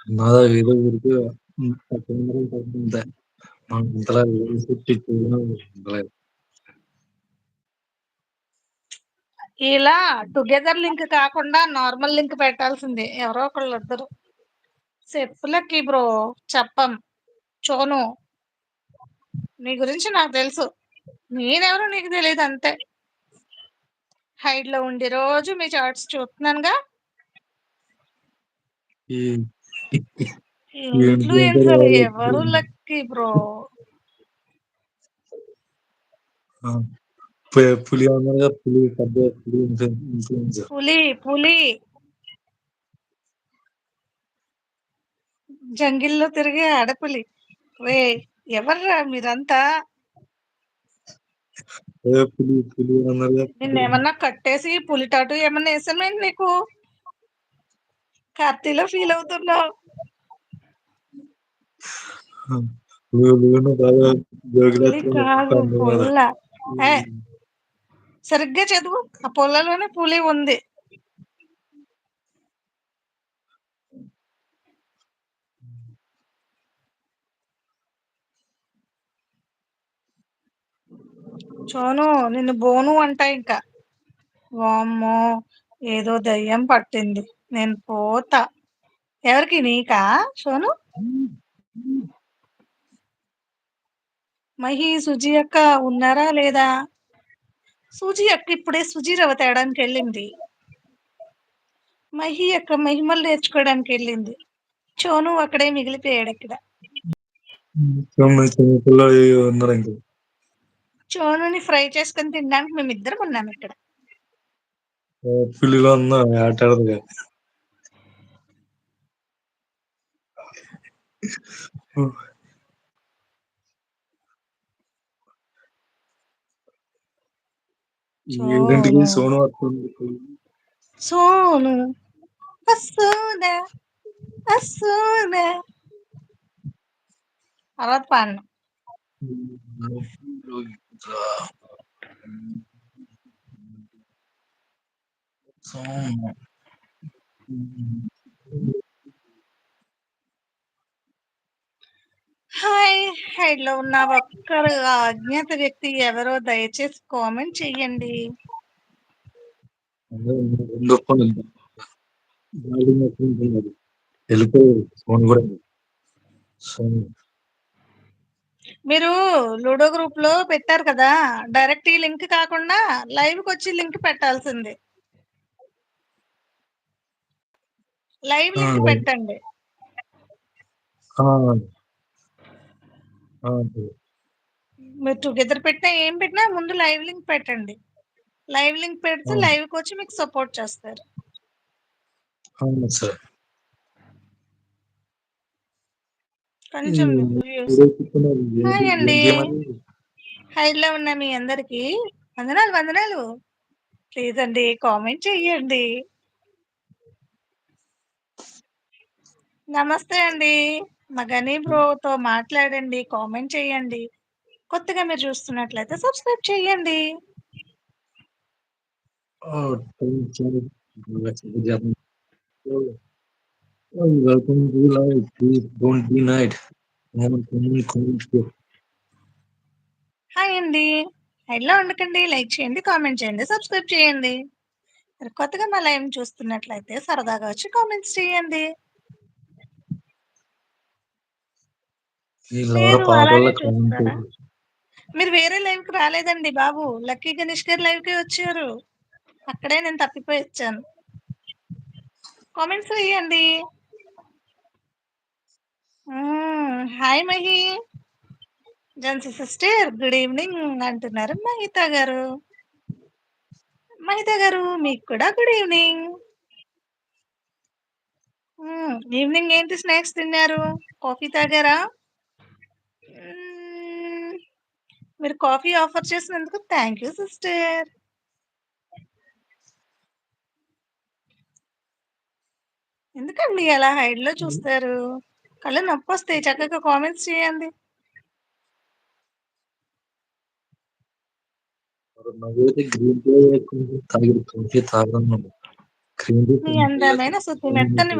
నాదా ఏదో ఊరికే అంతే. అంతలా ఉండలేదు. ఇలా టుగెదర్ లింక్ కాకుండా నార్మల్ లింక్ పెట్టాల్సిందే ఎవరో ఒకళ్ళు ఇద్దరు. చెప్పులకి బ్రో చెప్పం చోను నీ గురించి నాకు తెలుసు, నేనెవరో నీకు తెలియదు అంతే. హైడ్ లో ఉండి రోజు మీ చార్ట్స్ చూస్తున్నానుగా. ఇన్ఫ్లుయెన్సర్ ఎవరు లక్కీ బ్రో? పులి అన్నారుగా, పులి పెద్ద పులి ఇన్ఫ్లుయెన్సర్. పులి జంగిల్లో తిరిగే ఆడపులి. రే ఎవర్రా మీరంతా? పులి అన్నారుగా. నిన్నేమన్నా కట్టేసి పులి టాటూ ఏమన్నా వేసామేంటి నీకు? కార్తీలో ఫీల్ అవుతున్నావు. పులి కాదు పుల్ల. సరిగ్గా చదువు, ఆ పొల్లలోనే పులి ఉంది. చోను నిన్ను బోను అంట ఇంకా. వామ్మో ఏదో దయ్యం పట్టింది, నేను పోతా. ఎవరికి? నీకా సోను? మహి సుజీ అక్క ఉన్నారా లేదా? సుజీ అక్క ఇప్పుడే సుజీ రవ్వ తేడానికి వెళ్ళింది. మహి అక్క మహిమలు నేర్చుకోవడానికి వెళ్ళింది. చోను అక్కడే మిగిలిపోయాడు ఇక్కడ. చోనుని ఫ్రై చేసుకొని తినడానికి మేమిద్దరం ఉన్నాం ఇక్కడ. పులిలో ఉన్న ఆట ఆడదు. ఏంటంటే సోను సోను అసోనా అసోనా తర్వాత పాడను. హాయ్, హైడ్ లో ఉన్న ఒక్కరు అజ్ఞాత వ్యక్తి ఎవరో దయచేసి కామెంట్ చెయ్యండి. మీరు లూడో గ్రూప్ లో పెట్టారు కదా, డైరెక్ట్ ఈ లింక్ కాకుండా లైవ్ కి వచ్చి లింక్ పెట్టాల్సింది. లైవ్ లింక్ పెట్టండి. మీరు టుగెదర్ పెట్టినా ఏం పెట్టినా ముందు లైవ్ లింక్ పెట్టండి. లైవ్ లింక్ పెడితే లైవ్ కి వచ్చి మీకు సపోర్ట్ చేస్తారు. కొంచెం హాయ్ అండి, హైడ్ లో ఉన్న మీ అందరికి వందనాలు వందనాలు. ప్లీజ్ అండి కామెంట్ చెయ్యండి. నమస్తే అండి, మా గనీ బ్రోతో మాట్లాడండి, కామెంట్ చేయండి. కొత్తగా మీరు చూస్తున్నట్లయితే సబ్స్క్రైబ్ చేయండి. హాయ్ అండి, హైడ్లో ఉండకండి, లైక్ చేయండి, కామెంట్ చేయండి, సబ్స్క్రైబ్ చేయండి. మీరు కొత్తగా మా లైవ్ చూస్తున్నట్లయితే సరదాగా వచ్చి కామెంట్స్ చేయండి. మీరు అలాగే చూస్తారా? మీరు వేరే లైవ్ కి రాలేదండి బాబు, లక్కీ గణేష్ గారి లైవ్ కి వచ్చారు. అక్కడే నేను తప్పిపోయి వచ్చాను. కామెంట్స్ వేయండి. Hi Mahi, Jhansi sister good evening అంటున్నారు మహిత గారు. మహిత గారు మీకు కూడా గుడ్ ఈవినింగ్. ఈవినింగ్ ఏంటి స్నాక్స్ తిన్నారు? కాఫీ తాగారా? మీరు కాఫీ ఆఫర్ చేసినందుకు థ్యాంక్ యూ సిస్టర్. ఎందుకండి అలా హైడ్ లో చూస్తారు? కళ్ళు నొప్పి వస్తాయి, చక్కగా కామెంట్స్ చేయండి. మీ అందమైన సుతి మెత్తని